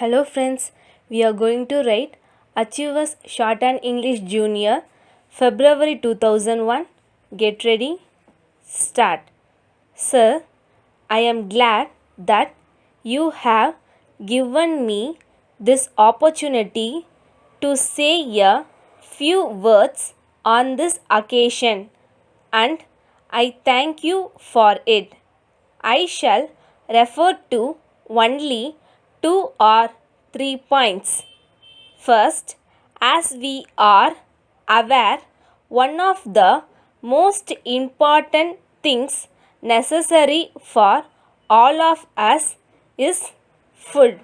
Hello friends, we are going to write Achievers Shorthand English Junior February 2001. Get ready, start. Sir, I am glad that you have given me this opportunity to say a few words on this occasion, and I thank you for it. I shall refer to only 2 or 3 points. First, as we are aware, one of the most important things necessary for all of us is food.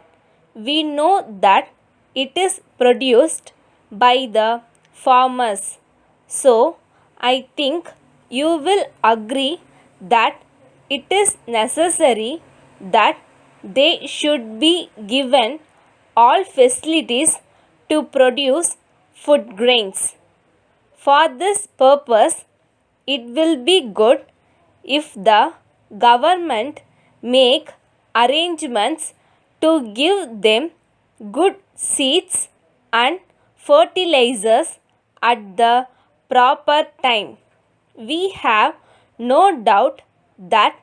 We know that it is produced by the farmers. So, I think you will agree that it is necessary that they should be given all facilities to produce food grains. For this purpose, it will be good if the government make arrangements to give them good seeds and fertilizers at the proper time. We have no doubt that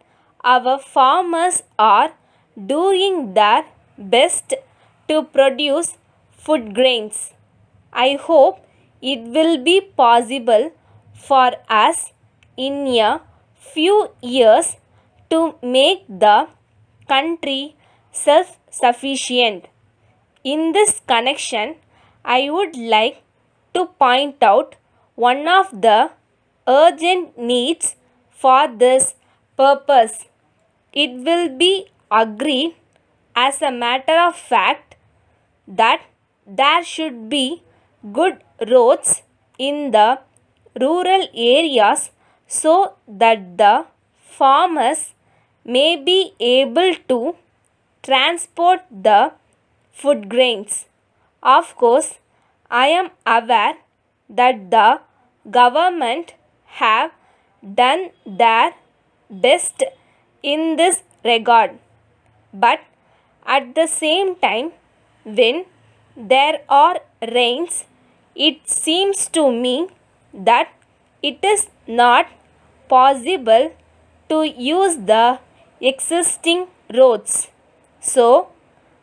our farmers are doing their best to produce food grains. I hope it will be possible for us in a few years to make the country self sufficient. In this connection, I would like to point out one of the urgent needs for this purpose. It will be agreed as a matter of fact that there should be good roads in the rural areas so that the farmers may be able to transport the food grains. Of course, I am aware that the government have done their best in this regard. But at the same time, when there are rains, it seems to me that it is not possible to use the existing roads. So,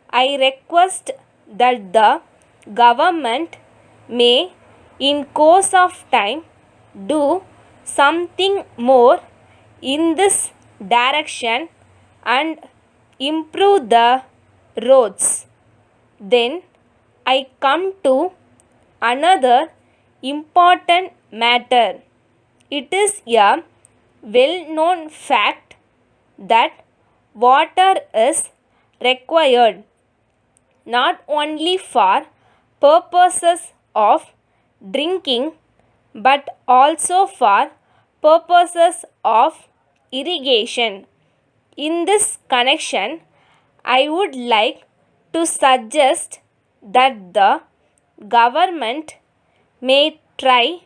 I request that the government may, in course of time, do something more in this direction and improve the roads. Then I come to another important matter. It is a well known fact that water is required not only for purposes of drinking but also for purposes of irrigation. In this connection, I would like to suggest that the government may try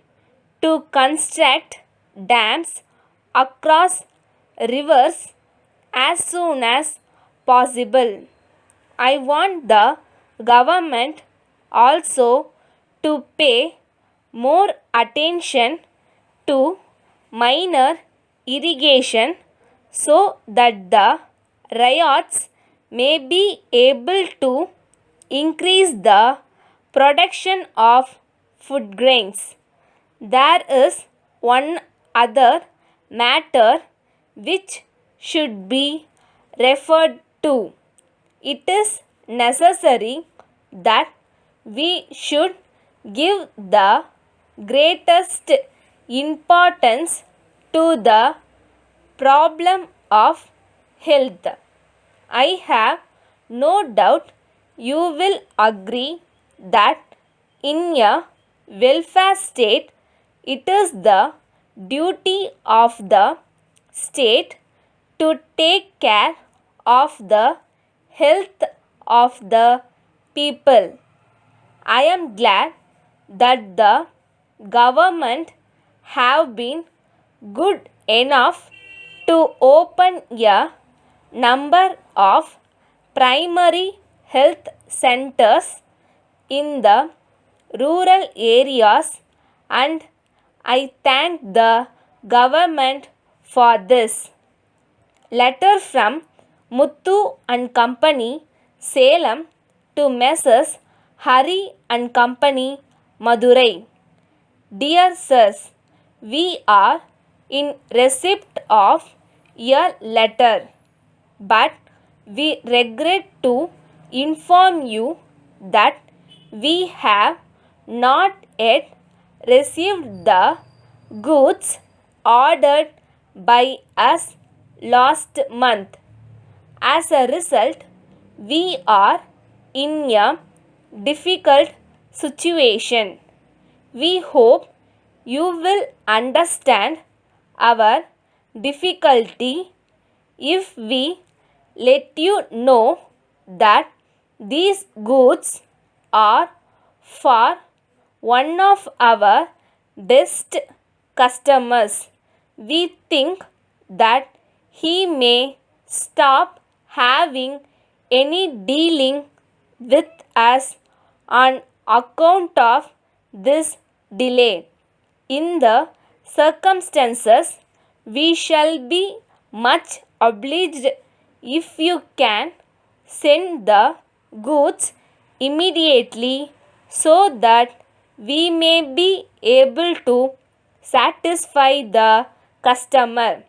to construct dams across rivers as soon as possible. I want the government also to pay more attention to minor irrigation so that the riots may be able to increase the production of food grains. There is one other matter which should be referred to. It is necessary that we should give the greatest importance to the problem of health. I have no doubt you will agree that in a welfare state, it is the duty of the state to take care of the health of the people. I am glad that the government have been good enough to open a number of primary health centers in the rural areas, and I thank the government for this. Letter from Muthu and Company, Salem, to Messrs. Hari and Company, Madurai. Dear Sirs, we are in receipt of your letter, but we regret to inform you that we have not yet received the goods ordered by us last month. As a result, we are in a difficult situation. We hope you will understand our difficulty if we let you know that these goods are for one of our best customers. We think that he may stop having any dealing with us on account of this delay. In the circumstances, we shall be much obliged if you can send the goods immediately so that we may be able to satisfy the customer.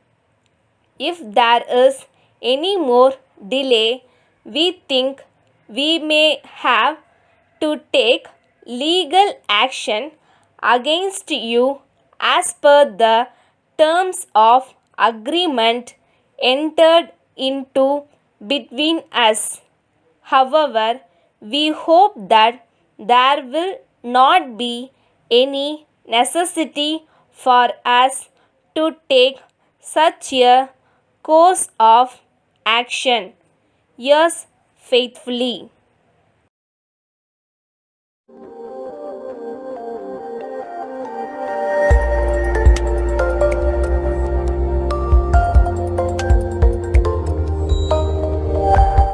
If there is any more delay, we think we may have to take legal action against you as per the terms of agreement entered into between us. However, we hope that there will not be any necessity for us to take such a course of action. Yours faithfully.